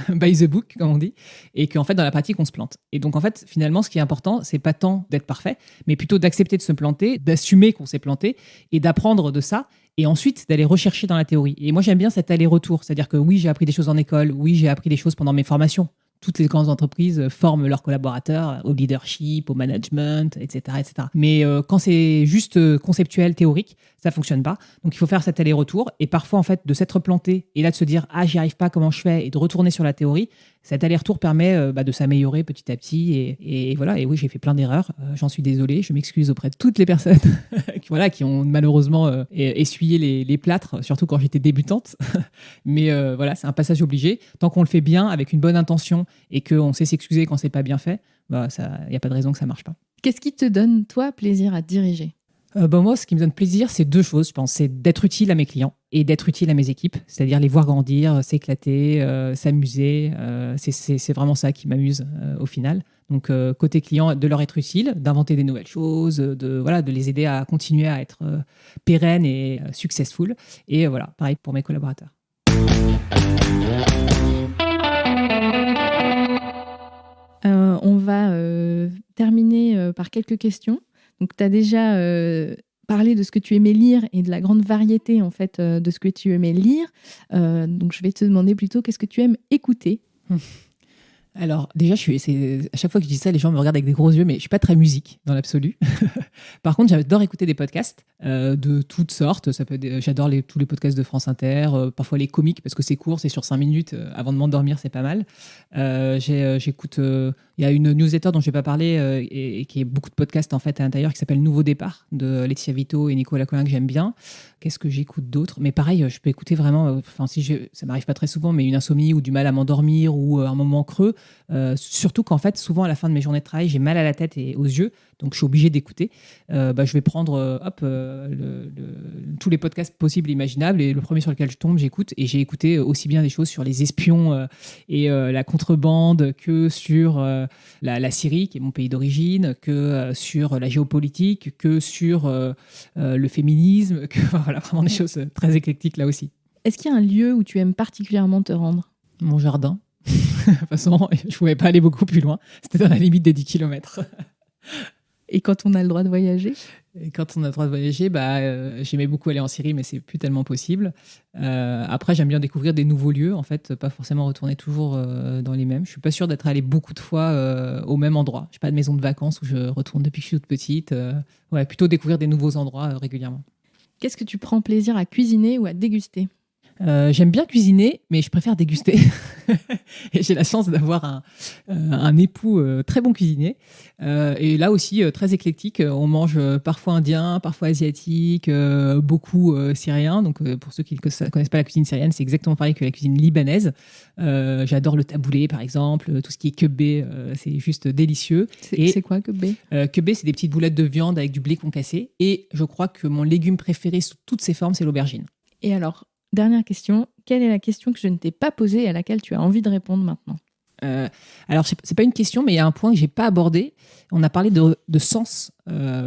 by the book, comme on dit, et qu'en fait, dans la pratique, on se plante. Et donc, en fait, finalement, ce qui est important, c'est pas tant d'être parfait, mais plutôt d'accepter de se planter, d'assumer qu'on s'est planté et d'apprendre de ça et ensuite d'aller rechercher dans la théorie. Et moi, j'aime bien cet aller-retour, c'est-à-dire que oui, j'ai appris des choses en école, oui, j'ai appris des choses pendant mes formations. Toutes les grandes entreprises forment leurs collaborateurs au leadership, au management, etc. etc. Mais quand c'est juste conceptuel, théorique, ça ne fonctionne pas. Donc, il faut faire cet aller-retour. Et parfois, en fait, de s'être planté et là de se dire « Ah, j'y arrive pas, comment je fais ?» et de retourner sur la théorie, cet aller-retour permet de s'améliorer petit à petit. Et voilà. Et oui, j'ai fait plein d'erreurs. J'en suis désolé. Je m'excuse auprès de toutes les personnes qui ont malheureusement essuyé les plâtres, surtout quand j'étais débutante. Mais voilà, c'est un passage obligé. Tant qu'on le fait bien, avec une bonne intention, et qu'on sait s'excuser quand c'est pas bien fait, il n'y a pas de raison que ça marche pas.
Qu'est-ce qui te donne, toi, plaisir à diriger ?
Moi, ce qui me donne plaisir, c'est 2 choses, je pense. C'est d'être utile à mes clients et d'être utile à mes équipes, c'est-à-dire les voir grandir, s'éclater, s'amuser. C'est vraiment ça qui m'amuse au final. Donc, côté client, de leur être utile, d'inventer des nouvelles choses, de les aider à continuer à être pérennes et successful. Et voilà, pareil pour mes collaborateurs.
On va terminer par quelques questions. Donc, tu as déjà parlé de ce que tu aimais lire et de la grande variété en fait, de ce que tu aimais lire. Donc, je vais te demander plutôt qu'est-ce que tu aimes écouter ?
Alors, déjà, à chaque fois que je dis ça, les gens me regardent avec des gros yeux, mais je suis pas très musique dans l'absolu. Par contre, j'adore écouter des podcasts de toutes sortes. J'adore tous les podcasts de France Inter, parfois les comiques parce que c'est court, c'est sur 5 minutes. Avant de m'endormir, c'est pas mal. J'écoute. Il y a une newsletter dont je vais pas parler et qui est beaucoup de podcasts en fait à l'intérieur qui s'appelle Nouveau Départ de Laetitia Vito et Nicolas Collin que j'aime bien. Qu'est-ce que j'écoute d'autre? Mais pareil, je peux écouter vraiment. Ça m'arrive pas très souvent, mais une insomnie ou du mal à m'endormir ou un moment creux. Surtout qu'en fait, souvent à la fin de mes journées de travail, j'ai mal à la tête et aux yeux, donc je suis obligé d'écouter. Je vais prendre tous les podcasts possibles et imaginables et le premier sur lequel je tombe, j'écoute. Et j'ai écouté aussi bien des choses sur les espions et la contrebande que sur la Syrie, qui est mon pays d'origine, que sur la géopolitique, que sur le féminisme, que voilà, vraiment des choses très éclectiques là aussi.
Est-ce qu'il y a un lieu où tu aimes particulièrement te rendre?
Mon jardin. De toute façon, je ne pouvais pas aller beaucoup plus loin. C'était dans la limite des 10 km.
Et quand on a le droit de voyager?
Et quand on a le droit de voyager, j'aimais beaucoup aller en Syrie, mais c'est plus tellement possible. Après, j'aime bien découvrir des nouveaux lieux, en fait, pas forcément retourner toujours dans les mêmes. Je suis pas sûre d'être allée beaucoup de fois au même endroit. J'ai pas de maison de vacances où je retourne depuis que je suis toute petite. Plutôt découvrir des nouveaux endroits régulièrement.
Qu'est-ce que tu prends plaisir à cuisiner ou à déguster?
J'aime bien cuisiner, mais je préfère déguster. Et j'ai la chance d'avoir un époux très bon cuisinier. Et là aussi, très éclectique. On mange parfois indien, parfois asiatique, beaucoup syrien. Donc, pour ceux qui ne connaissent pas la cuisine syrienne, c'est exactement pareil que la cuisine libanaise. J'adore le taboulé, par exemple. Tout ce qui est kebé, c'est juste délicieux.
C'est quoi, kebé?
Kebé, c'est des petites boulettes de viande avec du blé concassé. Et je crois que mon légume préféré sous toutes ses formes, c'est l'aubergine.
Et alors, dernière question, quelle est la question que je ne t'ai pas posée et à laquelle tu as envie de répondre maintenant?
Alors, c'est pas une question, mais il y a un point que j'ai pas abordé. On a parlé de sens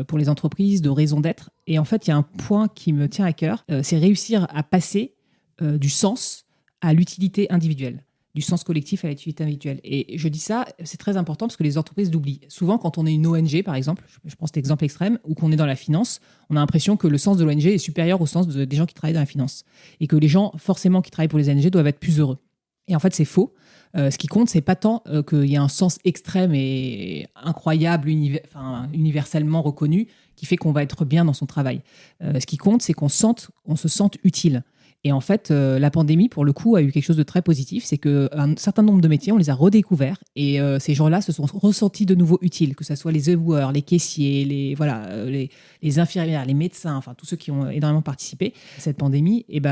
pour les entreprises, de raison d'être. Et en fait, il y a un point qui me tient à cœur, c'est réussir à passer du sens à l'utilité individuelle, du sens collectif à l'utilité individuelle. Et je dis ça, c'est très important parce que les entreprises l'oublient. Souvent, quand on est une ONG, par exemple, je prends cet exemple extrême, ou qu'on est dans la finance, on a l'impression que le sens de l'ONG est supérieur au sens des gens qui travaillent dans la finance. Et que les gens, forcément, qui travaillent pour les ONG doivent être plus heureux. Et en fait, c'est faux. Ce qui compte, c'est pas tant qu'il y a un sens extrême et incroyable, universellement reconnu, qui fait qu'on va être bien dans son travail. Ce qui compte, c'est qu'on se sente utile. Et en fait, la pandémie, pour le coup, a eu quelque chose de très positif. C'est qu'un certain nombre de métiers, on les a redécouverts. Et ces gens-là se sont ressentis de nouveau utiles, que ce soit les éboueurs, les caissiers, les infirmières, les médecins, enfin tous ceux qui ont énormément participé à cette pandémie. Et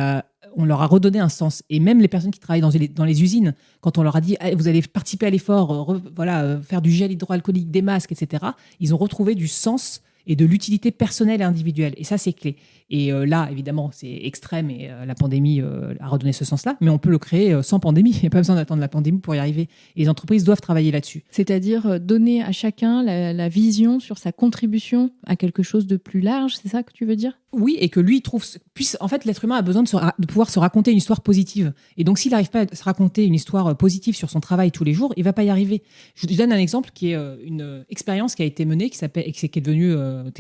on leur a redonné un sens. Et même les personnes qui travaillent dans les usines, quand on leur a dit vous allez participer à l'effort, faire du gel hydroalcoolique, des masques, etc., ils ont retrouvé du sens et de l'utilité personnelle et individuelle. Et ça, c'est clé. Et là, évidemment, c'est extrême et la pandémie a redonné ce sens-là, mais on peut le créer sans pandémie. Il n'y a pas besoin d'attendre la pandémie pour y arriver. Et les entreprises doivent travailler là-dessus.
C'est-à-dire donner à chacun la vision sur sa contribution à quelque chose de plus large, c'est ça que tu veux dire?
Oui, et que lui en fait, l'être humain a besoin de pouvoir se raconter une histoire positive. Et donc, s'il n'arrive pas à se raconter une histoire positive sur son travail tous les jours, il ne va pas y arriver. Je vous donne un exemple qui est une expérience qui a été menée, qui est devenue,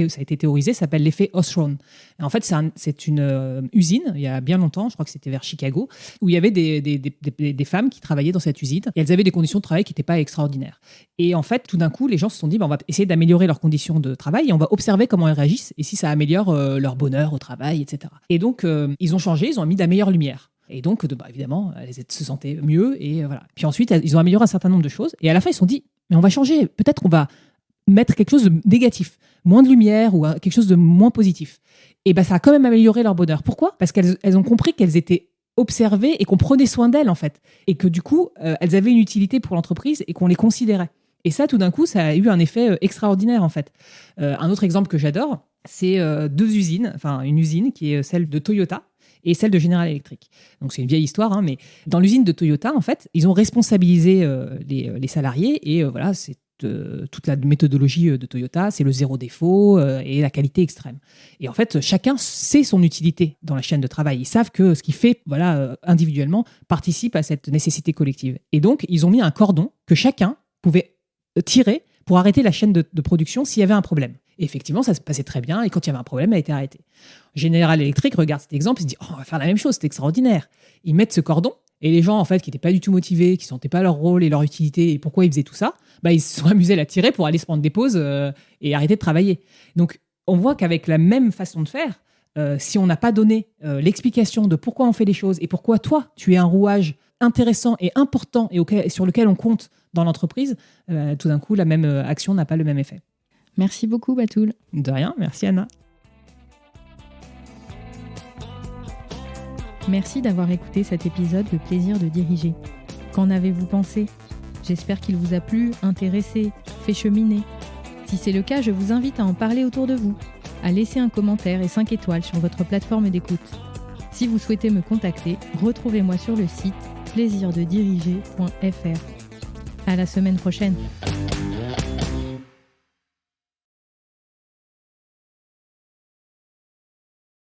ça a été théorisé, ça s'appelle l'effet Osram. En fait, c'est une usine, il y a bien longtemps, je crois que c'était vers Chicago, où il y avait des femmes qui travaillaient dans cette usine, et elles avaient des conditions de travail qui n'étaient pas extraordinaires. Et en fait, tout d'un coup, les gens se sont dit, on va essayer d'améliorer leurs conditions de travail, et on va observer comment elles réagissent, et si ça améliore leur bonheur au travail, etc. Et donc, ils ont changé, ils ont mis de la meilleure lumière. Et donc, évidemment, elles se sentaient mieux, et voilà. Puis ensuite, ils ont amélioré un certain nombre de choses, et à la fin, ils se sont dit, mais on va changer, peut-être qu'on va mettre quelque chose de négatif, moins de lumière ou quelque chose de moins positif. Et ça a quand même amélioré leur bonheur. Pourquoi? Parce qu'elles ont compris qu'elles étaient observées et qu'on prenait soin d'elles, en fait. Et que du coup, elles avaient une utilité pour l'entreprise et qu'on les considérait. Et ça, tout d'un coup, ça a eu un effet extraordinaire, en fait. Un autre exemple que j'adore, c'est deux usines, enfin une usine qui est celle de Toyota et celle de General Electric. Donc c'est une vieille histoire, mais dans l'usine de Toyota, en fait, ils ont responsabilisé les salariés et c'est toute la méthodologie de Toyota, c'est le zéro défaut et la qualité extrême. Et en fait, chacun sait son utilité dans la chaîne de travail. Ils savent que ce qu'il fait individuellement participe à cette nécessité collective. Et donc, ils ont mis un cordon que chacun pouvait tirer pour arrêter la chaîne de production s'il y avait un problème. Et effectivement, ça se passait très bien, et quand il y avait un problème, elle a été arrêtée. General Electric regarde cet exemple et se dit on va faire la même chose, c'est extraordinaire. Ils mettent ce cordon, Et les gens, en fait, qui n'étaient pas du tout motivés, qui ne sentaient pas leur rôle et leur utilité et pourquoi ils faisaient tout ça, ils se sont amusés à la tirer pour aller se prendre des pauses et arrêter de travailler. Donc, on voit qu'avec la même façon de faire, si on n'a pas donné l'explication de pourquoi on fait les choses et pourquoi toi, tu es un rouage intéressant et important et sur lequel on compte dans l'entreprise, tout d'un coup, la même action n'a pas le même effet.
Merci beaucoup, Batoul.
De rien, merci Anna.
Merci d'avoir écouté cet épisode Le plaisir de diriger. Qu'en avez-vous pensé ? J'espère qu'il vous a plu, intéressé, fait cheminer. Si c'est le cas, je vous invite à en parler autour de vous, à laisser un commentaire et 5 étoiles sur votre plateforme d'écoute. Si vous souhaitez me contacter, retrouvez-moi sur le site plaisirdediriger.fr. À la semaine prochaine.